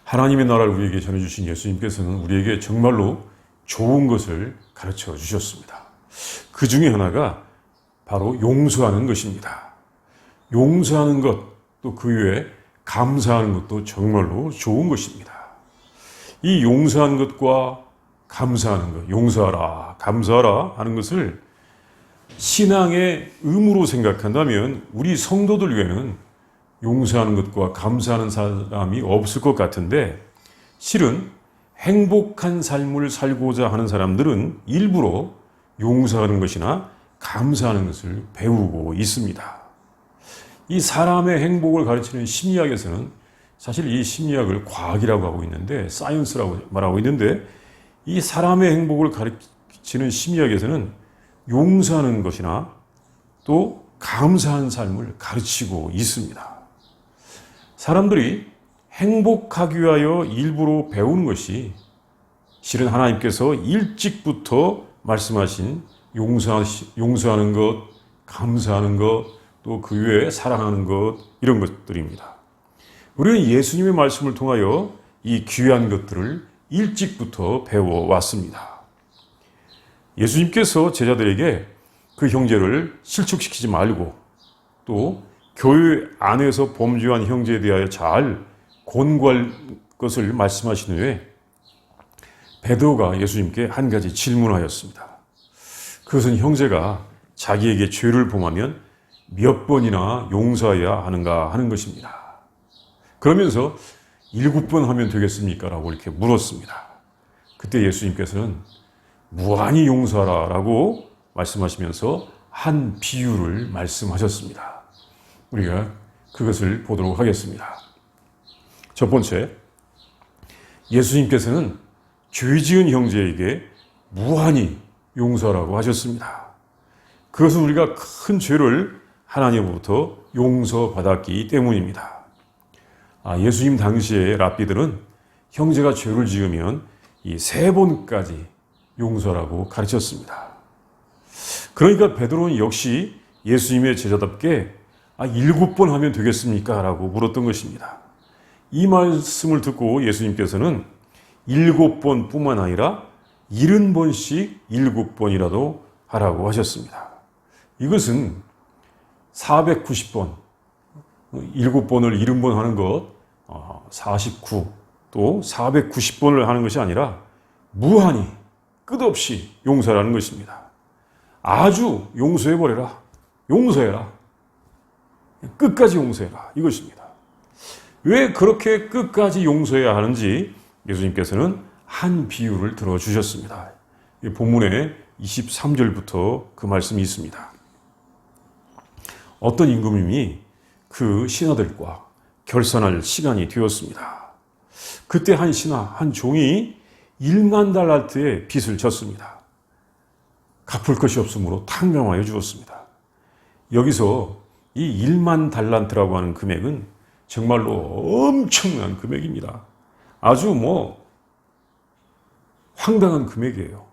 하나님의 나라를 우리에게 전해주신 예수님께서는 우리에게 정말로 좋은 것을 가르쳐 주셨습니다. 그 중에 하나가 바로 용서하는 것입니다. 용서하는 것, 또 그 외에 감사하는 것도 정말로 좋은 것입니다. 이 용서하는 것과 감사하는 것, 용서하라, 감사하라 하는 것을 신앙의 의무로 생각한다면 우리 성도들 외에는 용서하는 것과 감사하는 사람이 없을 것 같은데, 실은 행복한 삶을 살고자 하는 사람들은 일부러 용서하는 것이나 감사하는 것을 배우고 있습니다. 이 사람의 행복을 가르치는 심리학에서는 사실 이 심리학을 과학이라고 하고 있는데, 사이언스라고 말하고 있는데, 이 사람의 행복을 가르치는 심리학에서는 용서하는 것이나 또 감사한 삶을 가르치고 있습니다. 사람들이 행복하기 위하여 일부러 배우는 것이 실은 하나님께서 일찍부터 말씀하신 용서하는 것, 감사하는 것, 또 그 외에 사랑하는 것, 이런 것들입니다. 우리는 예수님의 말씀을 통하여 이 귀한 것들을 일찍부터 배워왔습니다. 예수님께서 제자들에게 그 형제를 실축시키지 말고 또 교회 안에서 범죄한 형제에 대하여 잘 권고할 것을 말씀하신 후에 베드로가 예수님께 한 가지 질문하였습니다. 그것은 형제가 자기에게 죄를 범하면 몇 번이나 용서해야 하는가 하는 것입니다. 그러면서 7번 하면 되겠습니까? 라고 이렇게 물었습니다. 그때 예수님께서는 무한히 용서하라 라고 말씀하시면서 한 비유를 말씀하셨습니다. 우리가 그것을 보도록 하겠습니다. 첫 번째, 예수님께서는 죄 지은 형제에게 무한히 용서하라고 하셨습니다. 그것은 우리가 큰 죄를 하나님으로부터 용서받았기 때문입니다. 예수님 당시의 랍비들은 형제가 죄를 지으면 이 3번까지 용서라고 가르쳤습니다. 그러니까 베드로는 역시 예수님의 제자답게 7번 하면 되겠습니까? 라고 물었던 것입니다. 이 말씀을 듣고 예수님께서는 7번 뿐만 아니라 70번씩 7번이라도 하라고 하셨습니다. 이것은 490번, 7번을 70번 하는 것, 49, 또 490번을 하는 것이 아니라 무한히 끝없이 용서라는 것입니다. 아주 용서해버려라. 용서해라. 끝까지 용서해라. 이것입니다. 왜 그렇게 끝까지 용서해야 하는지 예수님께서는 한 비유를 들어주셨습니다. 본문에 23절부터 그 말씀이 있습니다. 어떤 임금님이 그 신하들과 결산할 시간이 되었습니다. 그때 한 신하, 한 종이 1만 달란트의 빚을 졌습니다. 갚을 것이 없으므로 탕명하여 주었습니다. 여기서 이 1만 달란트라고 하는 금액은 정말로 엄청난 금액입니다. 아주 황당한 금액이에요.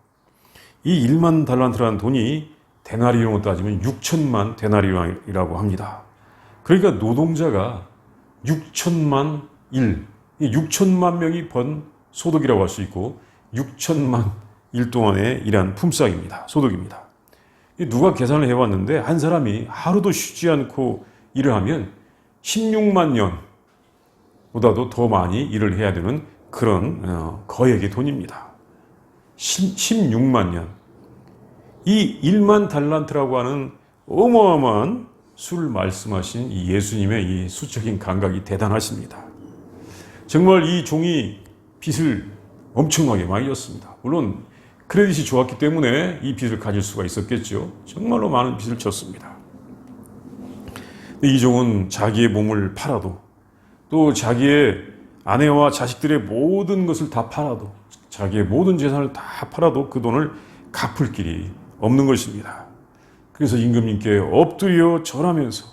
이 1만 달란트라는 돈이 데나리온으로 따지면 6천만 데나리온이라고 합니다. 그러니까 노동자가 6천만 일, 6천만 명이 번 소득이라고 할 수 있고 6천만 일 동안에 일한 품삯입니다. 소득입니다. 누가 계산을 해봤는데 한 사람이 하루도 쉬지 않고 일을 하면 16만 년보다도 더 많이 일을 해야 되는 그런 거액의 돈입니다. 16만 년. 이 1만 달란트라고 하는 어마어마한 수를 말씀하신 이 예수님의 이 수적인 감각이 대단하십니다. 정말 이 종이 빚을 엄청나게 많이 졌습니다. 물론 크레딧이 좋았기 때문에 이 빚을 가질 수가 있었겠죠. 정말로 많은 빚을 졌습니다. 이 종은 자기의 몸을 팔아도, 또 자기의 아내와 자식들의 모든 것을 다 팔아도, 자기의 모든 재산을 다 팔아도 그 돈을 갚을 길이 없는 것입니다. 그래서 임금님께 엎드려 절하면서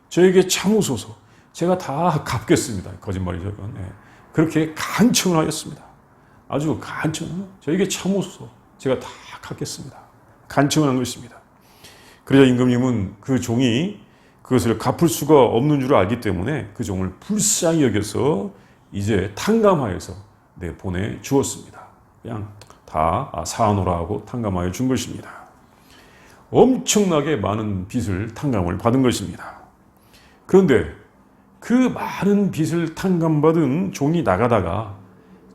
저에게 참으소서, 제가 다 갚겠습니다. 거짓말이죠. 그렇게 간청을 하였습니다. 아주 저에게 참으소서, 제가 다 갚겠습니다. 간청을 한 것입니다. 그러자 임금님은 그 종이 그것을 갚을 수가 없는 줄 알기 때문에 그 종을 불쌍히 여겨서 이제 탕감하여서 보내주었습니다. 그냥 다 사노라 하고 탕감하여 준 것입니다. 엄청나게 많은 빚을 탕감을 받은 것입니다. 그런데 그 많은 빚을 탕감받은 종이 나가다가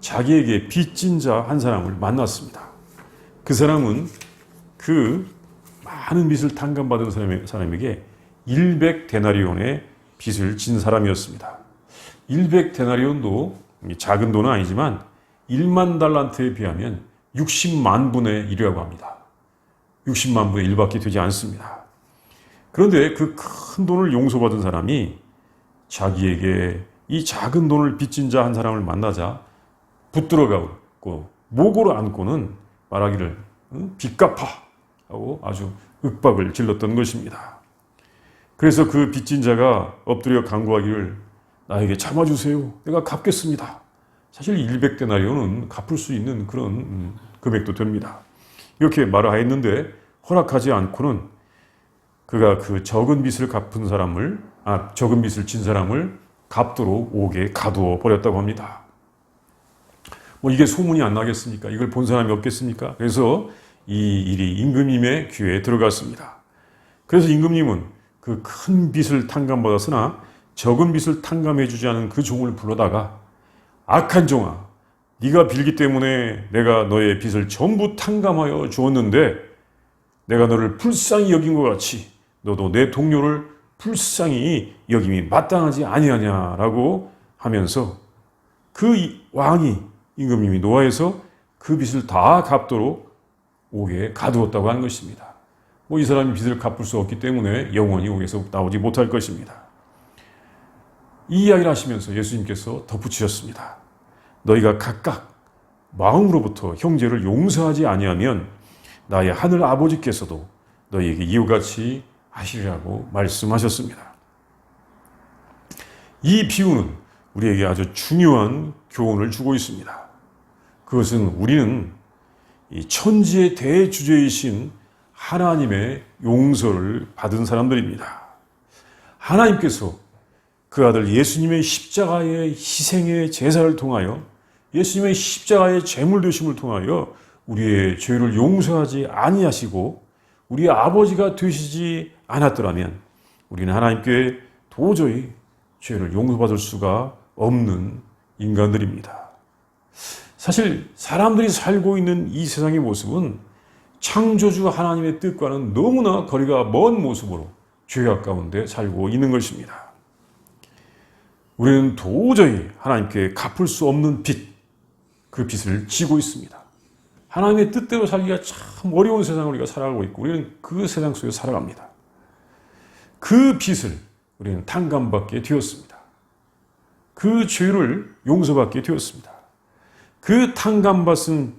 자기에게 빚진 자 한 사람을 만났습니다. 그 사람은 그 많은 빚을 탕감받은 사람에게 100데나리온의 빚을 진 사람이었습니다. 100데나리온도 작은 돈은 아니지만 1만 달란트에 비하면 60만 분의 1이라고 합니다. 60만 분의 1밖에 되지 않습니다. 그런데 그 큰 돈을 용서받은 사람이 자기에게 이 작은 돈을 빚진 자 한 사람을 만나자 붙들어가고 목으로 안고는 말하기를 빚 갚아 하고 아주 윽박을 질렀던 것입니다. 그래서 그 빚진 자가 엎드려 간구하기를 나에게 참아주세요. 내가 갚겠습니다. 사실 100데나리온은 갚을 수 있는 그런 금액도 됩니다. 이렇게 말을 하였는데 허락하지 않고는 그가 그 적은 빚을 적은 빚을 진 사람을 갚도록 옥에 가두어 버렸다고 합니다. 이게 소문이 안 나겠습니까? 이걸 본 사람이 없겠습니까? 그래서 이 일이 임금님의 귀에 들어갔습니다. 그래서 임금님은 그 큰 빚을 탕감받았으나 적은 빚을 탕감해 주지 않은 그 종을 불러다가 악한 종아, 네가 빌기 때문에 내가 너의 빚을 전부 탕감하여 주었는데 내가 너를 불쌍히 여긴 것 같이 너도 내 동료를 불쌍히 여김이 마땅하지 아니하냐라고 하면서 그 왕이 임금님이 노하여서 그 빚을 다 갚도록 옥에 가두었다고 하는 것입니다. 이 사람이 빚을 갚을 수 없기 때문에 영원히 옥에서 나오지 못할 것입니다. 이 이야기를 하시면서 예수님께서 덧붙이셨습니다. 너희가 각각 마음으로부터 형제를 용서하지 아니하면 나의 하늘 아버지께서도 너희에게 이와 같이 하시리라고 말씀하셨습니다. 이 비유는 우리에게 아주 중요한 교훈을 주고 있습니다. 그것은 우리는 이 천지의 대주제이신 하나님의 용서를 받은 사람들입니다. 하나님께서 그 아들 예수님의 십자가의 희생의 제사를 통하여 예수님의 십자가의 제물 되심을 통하여 우리의 죄를 용서하지 아니하시고 우리의 아버지가 되시지 않았더라면 우리는 하나님께 도저히 죄를 용서받을 수가 없는 인간들입니다. 사실 사람들이 살고 있는 이 세상의 모습은 창조주 하나님의 뜻과는 너무나 거리가 먼 모습으로 죄악 가운데 살고 있는 것입니다. 우리는 도저히 하나님께 갚을 수 없는 빚, 그 빚을 지고 있습니다. 하나님의 뜻대로 살기가 참 어려운 세상을 우리가 살아가고 있고 우리는 그 세상 속에 살아갑니다. 그 빚을 우리는 탕감받게 되었습니다. 그 죄를 용서받게 되었습니다. 그 탕감받은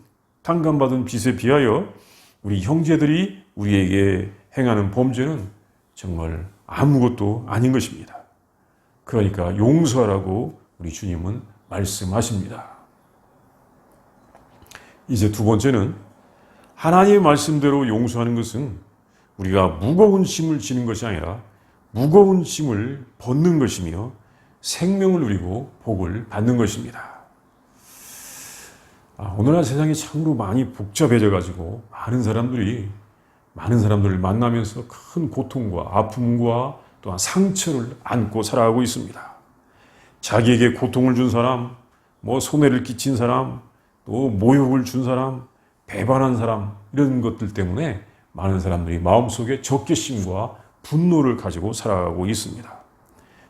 빚에 비하여 우리 형제들이 우리에게 행하는 범죄는 정말 아무것도 아닌 것입니다. 그러니까 용서하라고 우리 주님은 말씀하십니다. 이제 두 번째는 하나님의 말씀대로 용서하는 것은 우리가 무거운 짐을 지는 것이 아니라 무거운 짐을 벗는 것이며 생명을 누리고 복을 받는 것입니다. 오늘날 세상이 참으로 많이 복잡해져 가지고 많은 사람들을 만나면서 큰 고통과 아픔과 또한 상처를 안고 살아가고 있습니다. 자기에게 고통을 준 사람, 손해를 끼친 사람, 또 모욕을 준 사람, 배반한 사람 이런 것들 때문에 많은 사람들이 마음속에 적개심과 분노를 가지고 살아가고 있습니다.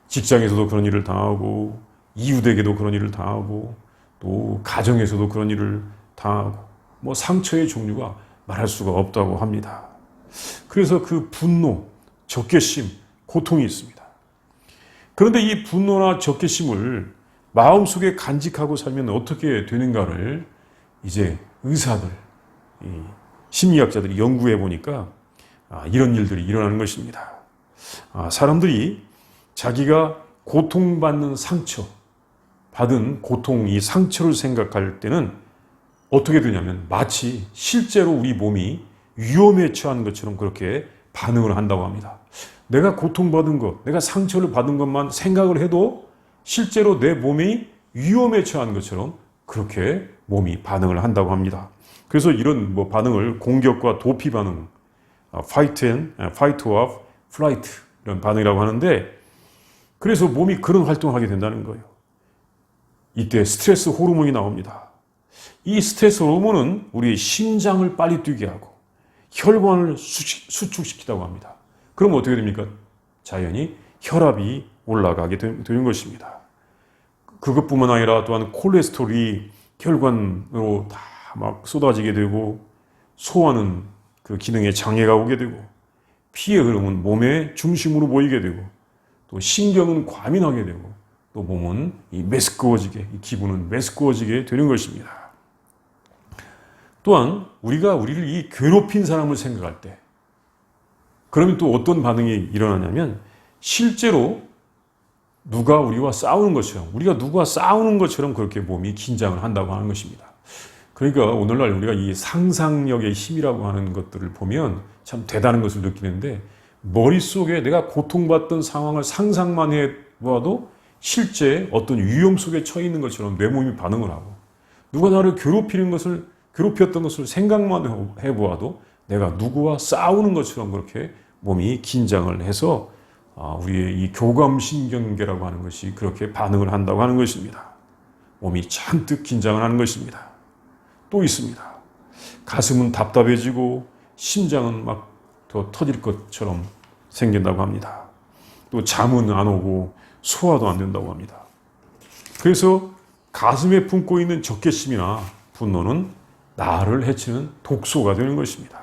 직장에서도 그런 일을 당하고 이웃에게도 그런 일을 당하고 또 가정에서도 그런 일을 당하고 상처의 종류가 말할 수가 없다고 합니다. 그래서 그 분노, 적개심, 고통이 있습니다. 그런데 이 분노나 적개심을 마음속에 간직하고 살면 어떻게 되는가를 이제 의사들, 심리학자들이 연구해 보니까 이런 일들이 일어나는 것입니다. 사람들이 자기가 고통받는 상처, 받은 고통, 이 상처를 생각할 때는 어떻게 되냐면 마치 실제로 우리 몸이 위험에 처한 것처럼 그렇게 반응을 한다고 합니다. 내가 고통받은 것, 내가 상처를 받은 것만 생각을 해도 실제로 내 몸이 위험에 처한 것처럼 그렇게 몸이 반응을 한다고 합니다. 그래서 이런 반응을 공격과 도피 반응, fight or flight 이런 반응이라고 하는데, 그래서 몸이 그런 활동을 하게 된다는 거예요. 이때 스트레스 호르몬이 나옵니다. 이 스트레스 호르몬은 우리 심장을 빨리 뛰게 하고 혈관을 수축시키다고 합니다. 그럼 어떻게 됩니까? 자연히 혈압이 올라가게 되는 것입니다. 그것뿐만 아니라 또한 콜레스테롤이 혈관으로 다 막 쏟아지게 되고 소화는 그 기능에 장애가 오게 되고 피의 흐름은 몸의 중심으로 모이게 되고 또 신경은 과민하게 되고 또 몸은 메스꺼워지게, 기분은 메스꺼워지게 되는 것입니다. 또한 우리가 우리를 이 괴롭힌 사람을 생각할 때 그러면 또 어떤 반응이 일어나냐면 실제로 누가 우리와 싸우는 것처럼, 우리가 누구와 싸우는 것처럼 그렇게 몸이 긴장을 한다고 하는 것입니다. 그러니까 오늘날 우리가 이 상상력의 힘이라고 하는 것들을 보면 참 대단한 것을 느끼는데, 머릿속에 내가 고통받던 상황을 상상만 해보아도 실제 어떤 위험 속에 처해 있는 것처럼 내 몸이 반응을 하고, 누가 나를 괴롭혔던 것을 생각만 해보아도 내가 누구와 싸우는 것처럼 그렇게 몸이 긴장을 해서 우리의 이 교감신경계라고 하는 것이 그렇게 반응을 한다고 하는 것입니다. 몸이 잔뜩 긴장을 하는 것입니다. 또 있습니다. 가슴은 답답해지고 심장은 막 더 터질 것처럼 생긴다고 합니다. 또 잠은 안 오고 소화도 안 된다고 합니다. 그래서 가슴에 품고 있는 적개심이나 분노는 나를 해치는 독소가 되는 것입니다.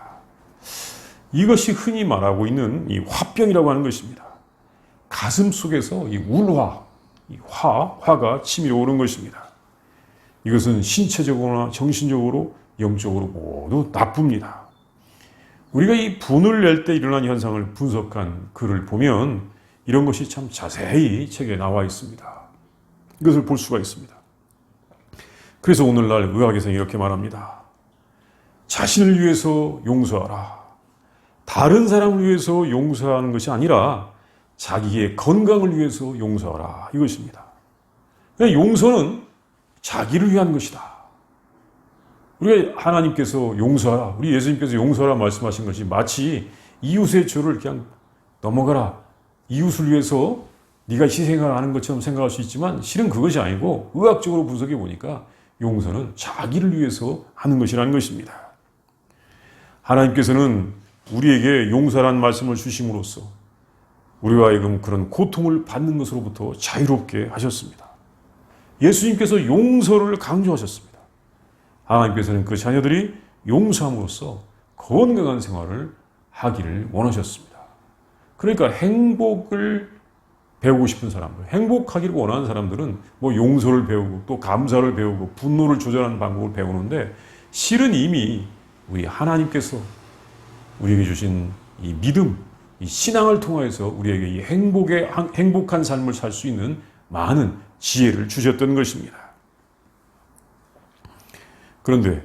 이것이 흔히 말하고 있는 이 화병이라고 하는 것입니다. 가슴 속에서 이 울화, 화가 치밀어 오른 것입니다. 이것은 신체적으로나 정신적으로, 영적으로 모두 나쁩니다. 우리가 이 분을 낼 때 일어난 현상을 분석한 글을 보면 이런 것이 참 자세히 책에 나와 있습니다. 이것을 볼 수가 있습니다. 그래서 오늘날 의학에서는 이렇게 말합니다. 자신을 위해서 용서하라. 다른 사람을 위해서 용서하는 것이 아니라 자기의 건강을 위해서 용서하라. 이것입니다. 용서는 자기를 위한 것이다. 우리가 하나님께서 용서하라, 우리 예수님께서 용서하라 말씀하신 것이 마치 이웃의 죄를 그냥 넘어가라, 이웃을 위해서 네가 희생을 하는 것처럼 생각할 수 있지만 실은 그것이 아니고 의학적으로 분석해 보니까 용서는 자기를 위해서 하는 것이라는 것입니다. 하나님께서는 우리에게 용서라는 말씀을 주심으로써 우리와 하여금 그런 고통을 받는 것으로부터 자유롭게 하셨습니다. 예수님께서 용서를 강조하셨습니다. 하나님께서는 그 자녀들이 용서함으로써 건강한 생활을 하기를 원하셨습니다. 그러니까 행복을 배우고 싶은 사람들, 행복하기를 원하는 사람들은 용서를 배우고 또 감사를 배우고 분노를 조절하는 방법을 배우는데, 실은 이미 우리 하나님께서 우리에게 주신 이 믿음, 이 신앙을 통해서 우리에게 이 행복한 삶을 살 수 있는 많은 지혜를 주셨던 것입니다. 그런데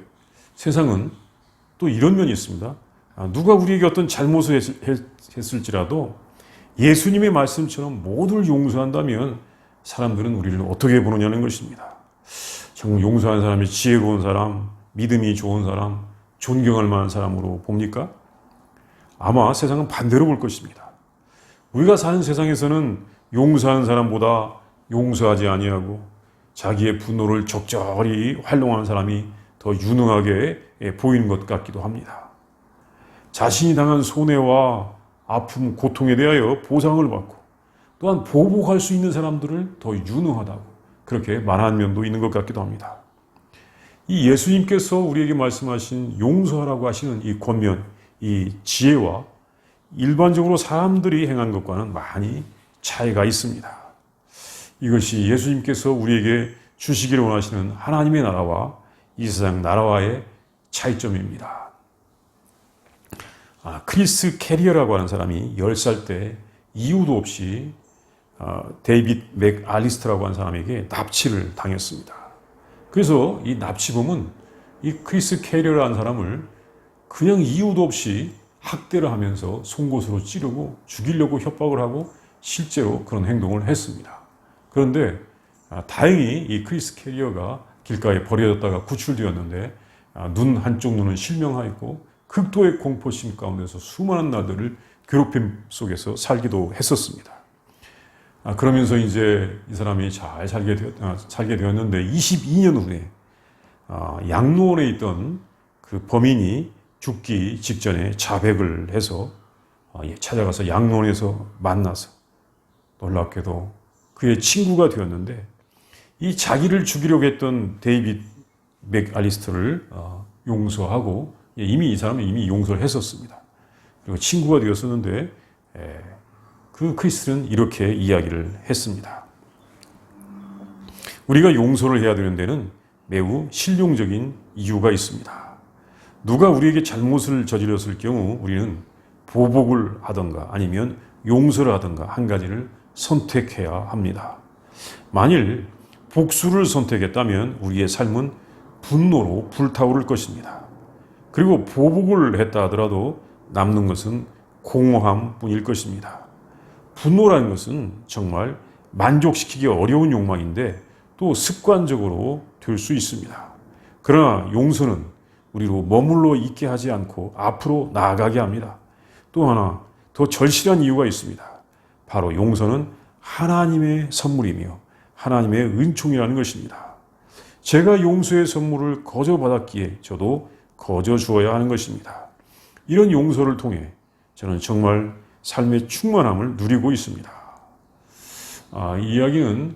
세상은 또 이런 면이 있습니다. 누가 우리에게 어떤 잘못을 했을지라도 예수님의 말씀처럼 모두를 용서한다면 사람들은 우리를 어떻게 보느냐는 것입니다. 정말 용서하는 사람이 지혜로운 사람, 믿음이 좋은 사람, 존경할 만한 사람으로 봅니까? 아마 세상은 반대로 볼 것입니다. 우리가 사는 세상에서는 용서하는 사람보다 용서하지 아니하고 자기의 분노를 적절히 활용하는 사람이 더 유능하게 보이는 것 같기도 합니다. 자신이 당한 손해와 아픔, 고통에 대하여 보상을 받고 또한 보복할 수 있는 사람들을 더 유능하다고 그렇게 말하는 면도 있는 것 같기도 합니다. 이 예수님께서 우리에게 말씀하신 용서하라고 하시는 이 권면, 이 지혜와 일반적으로 사람들이 행한 것과는 많이 차이가 있습니다. 이것이 예수님께서 우리에게 주시기를 원하시는 하나님의 나라와 이 세상 나라와의 차이점입니다. 크리스 캐리어라고 하는 사람이 10살 때 이유도 없이 데이빗 맥알리스터라고 하는 사람에게 납치를 당했습니다. 그래서 이 납치범은 이 크리스 캐리어라는 사람을 그냥 이유도 없이 학대를 하면서 송곳으로 찌르고 죽이려고 협박을 하고 실제로 그런 행동을 했습니다. 그런데 다행히 이 크리스 캐리어가 길가에 버려졌다가 구출되었는데 눈 한쪽 눈은 실명하였고 극도의 공포심 가운데서 수많은 날들을 괴롭힘 속에서 살기도 했었습니다. 그러면서 이제 이 사람이 잘 살게 되었는데 22년 후에 양로원에 있던 그 범인이 죽기 직전에 자백을 해서 찾아가서 양로원에서 만나서 놀랍게도 그의 친구가 되었는데 이 자기를 죽이려고 했던 데이빗 맥알리스터를 용서하고 이미 이 사람은 이미 용서를 했었습니다. 그리고 친구가 되었었는데 그 크리스는 이렇게 이야기를 했습니다. 우리가 용서를 해야 되는 데는 매우 실용적인 이유가 있습니다. 누가 우리에게 잘못을 저질렀을 경우 우리는 보복을 하던가 아니면 용서를 하던가 한 가지를 선택해야 합니다. 만일 복수를 선택했다면 우리의 삶은 분노로 불타오를 것입니다. 그리고 보복을 했다 하더라도 남는 것은 공허함 뿐일 것입니다. 분노라는 것은 정말 만족시키기 어려운 욕망인데 또 습관적으로 될 수 있습니다. 그러나 용서는 우리로 머물러 있게 하지 않고 앞으로 나아가게 합니다. 또 하나 더 절실한 이유가 있습니다. 바로 용서는 하나님의 선물이며 하나님의 은총이라는 것입니다. 제가 용서의 선물을 거저 받았기에 저도 거저 주어야 하는 것입니다. 이런 용서를 통해 저는 정말 삶의 충만함을 누리고 있습니다. 이 이야기는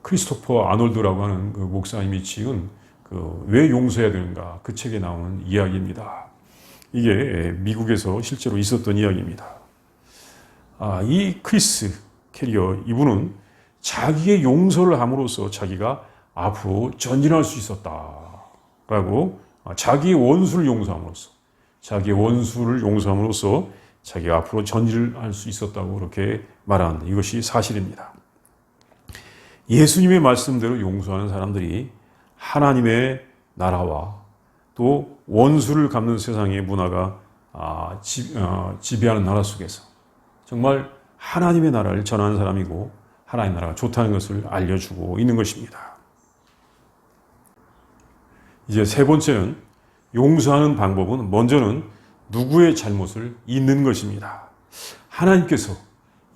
크리스토퍼 아놀드라고 하는 그 목사님이 지은 왜 용서해야 되는가 그 책에 나오는 이야기입니다. 이게 미국에서 실제로 있었던 이야기입니다. 이 크리스 캐리어 이분은 자기의 용서를 함으로써 자기가 앞으로 전진할 수 있었다라고 자기의 원수를 용서함으로써 자기가 앞으로 전진을 할 수 있었다고 그렇게 말하는데 이것이 사실입니다. 예수님의 말씀대로 용서하는 사람들이 하나님의 나라와 또 원수를 갚는 세상의 문화가 지배하는 나라 속에서 정말 하나님의 나라를 전하는 사람이고 하나님의 나라가 좋다는 것을 알려주고 있는 것입니다. 이제 세 번째는 용서하는 방법은 먼저는 누구의 잘못을 잊는 것입니다. 하나님께서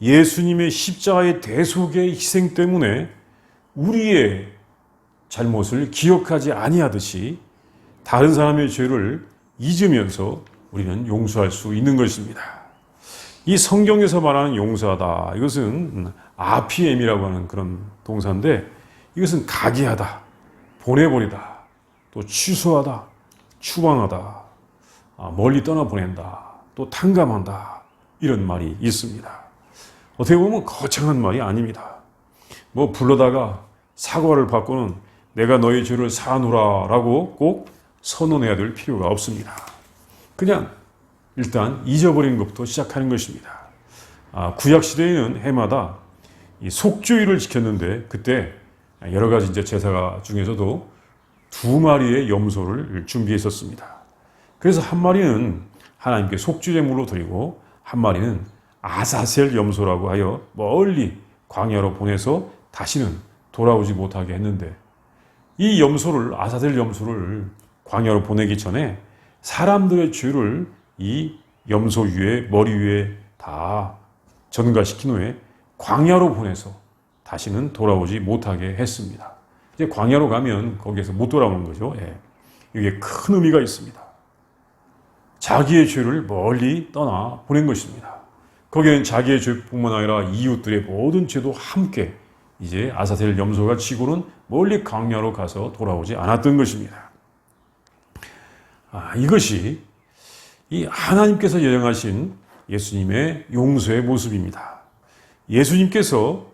예수님의 십자가의 대속의 희생 때문에 우리의 잘못을 기억하지 아니하듯이 다른 사람의 죄를 잊으면서 우리는 용서할 수 있는 것입니다. 이 성경에서 말하는 용서하다 이것은 아피엠이라고 하는 그런 동사인데 이것은 가기하다, 보내버리다, 또 취소하다, 추방하다, 멀리 떠나보낸다, 또 탕감한다 이런 말이 있습니다. 어떻게 보면 거창한 말이 아닙니다. 불러다가 사과를 받고는 내가 너의 죄를 사하노라 라고 꼭 선언해야 될 필요가 없습니다. 그냥 일단 잊어버리는 것부터 시작하는 것입니다. 구약시대에는 해마다 이 속죄일을 지켰는데 그때 여러 가지 이제 제사 중에서도 2마리의 염소를 준비했었습니다. 그래서 한 마리는 하나님께 속죄제물로 드리고 한 마리는 아사셀 염소라고 하여 멀리 광야로 보내서 다시는 돌아오지 못하게 했는데 이 아사셀 염소를 광야로 보내기 전에 사람들의 죄를 이 염소 위에 머리 위에 다 전가시킨 후에 광야로 보내서 다시는 돌아오지 못하게 했습니다. 이제 광야로 가면 거기에서 못 돌아오는 거죠. 이게 큰 의미가 있습니다. 자기의 죄를 멀리 떠나 보낸 것입니다. 거기에는 자기의 죄뿐만 아니라 이웃들의 모든 죄도 함께 이제 아사셀 염소가 치고는 멀리 광야로 가서 돌아오지 않았던 것입니다. 이것이 이 하나님께서 예정하신 예수님의 용서의 모습입니다. 예수님께서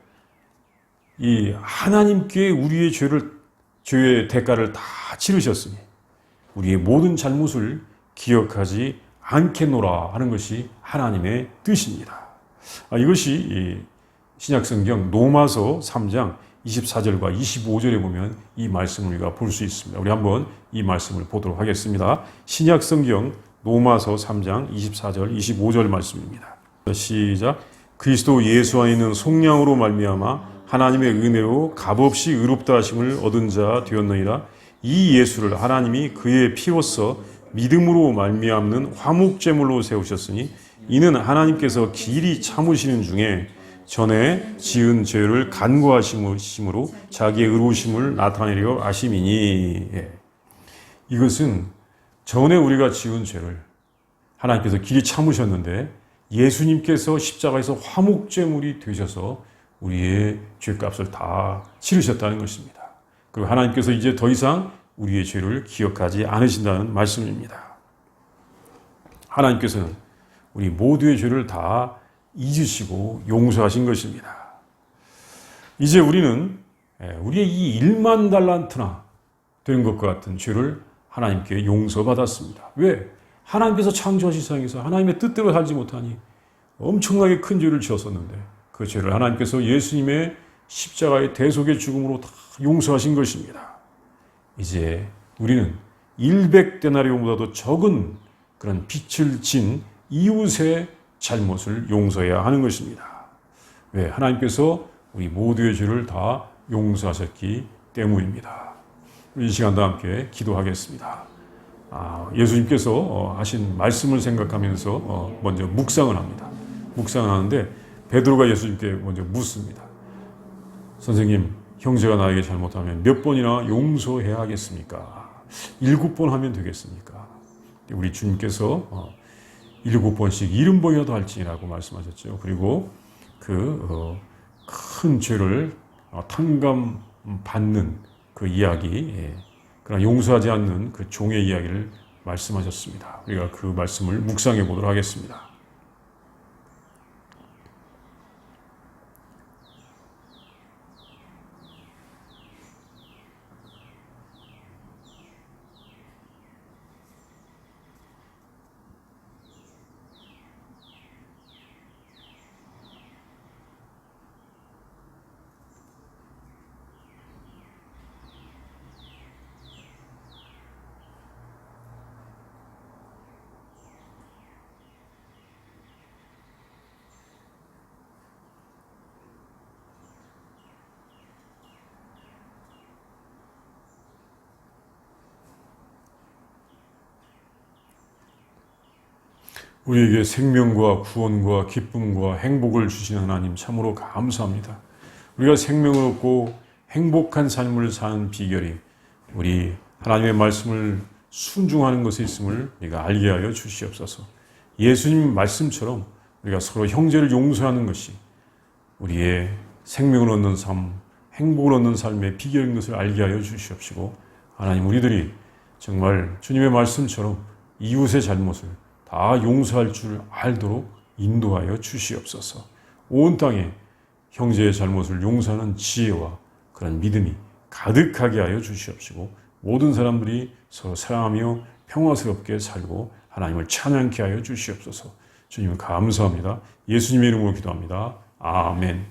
이 하나님께 우리의 죄의 대가를 다 치르셨으니 우리의 모든 잘못을 기억하지 않겠노라 하는 것이 하나님의 뜻입니다. 이것이 신약성경 로마서 3장 24절과 25절에 보면 이 말씀을 우리가 볼 수 있습니다. 우리 한번 이 말씀을 보도록 하겠습니다. 신약성경 로마서 3장 24절 25절 말씀입니다. 시작. 그리스도 예수 안에 있는 속량으로 말미암아 하나님의 은혜로 값없이 의롭다 하심을 얻은 자 되었느니라. 이 예수를 하나님이 그의 피로써 믿음으로 말미암는 화목제물로 세우셨으니 이는 하나님께서 길이 참으시는 중에 전에 지은 죄를 간구하심으로 자기의 의로우심을 나타내려 하심이니. 이것은 전에 우리가 지은 죄를 하나님께서 길이 참으셨는데 예수님께서 십자가에서 화목제물이 되셔서 우리의 죄값을 다 치르셨다는 것입니다. 그리고 하나님께서 이제 더 이상 우리의 죄를 기억하지 않으신다는 말씀입니다. 하나님께서는 우리 모두의 죄를 다 잊으시고 용서하신 것입니다. 이제 우리는 우리의 이 1만 달란트나 된 것과 같은 죄를 하나님께 용서받았습니다. 왜? 하나님께서 창조하신 세상에서 하나님의 뜻대로 살지 못하니 엄청나게 큰 죄를 지었었는데 그 죄를 하나님께서 예수님의 십자가의 대속의 죽음으로 다 용서하신 것입니다. 이제 우리는 100데나리온보다도 적은 그런 빛을 진 이웃의 잘못을 용서해야 하는 것입니다. 왜? 하나님께서 우리 모두의 죄를 다 용서하셨기 때문입니다. 이 시간도 함께 기도하겠습니다. 예수님께서 하신 말씀을 생각하면서 먼저 묵상을 합니다. 묵상을 하는데 베드로가 예수님께 먼저 묻습니다. 선생님, 형제가 나에게 잘못하면 몇 번이나 용서해야 하겠습니까? 7번 하면 되겠습니까? 우리 주님께서 7번씩 70번이라도 할지라고 말씀하셨죠. 그리고 큰 죄를 탕감받는 그 이야기, 그러나 용서하지 않는 그 종의 이야기를 말씀하셨습니다. 우리가 그 말씀을 묵상해 보도록 하겠습니다. 우리에게 생명과 구원과 기쁨과 행복을 주시는 하나님 참으로 감사합니다. 우리가 생명을 얻고 행복한 삶을 사는 비결이 우리 하나님의 말씀을 순종하는 것에 있음을 우리가 알게 하여 주시옵소서. 예수님 말씀처럼 우리가 서로 형제를 용서하는 것이 우리의 생명을 얻는 삶, 행복을 얻는 삶의 비결인 것을 알게 하여 주시옵시고, 하나님 우리들이 정말 주님의 말씀처럼 이웃의 잘못을 다 용서할 줄 알도록 인도하여 주시옵소서. 온 땅에 형제의 잘못을 용서하는 지혜와 그런 믿음이 가득하게 하여 주시옵시고, 모든 사람들이 서로 사랑하며 평화스럽게 살고 하나님을 찬양케 하여 주시옵소서. 주님 감사합니다. 예수님의 이름으로 기도합니다. 아멘.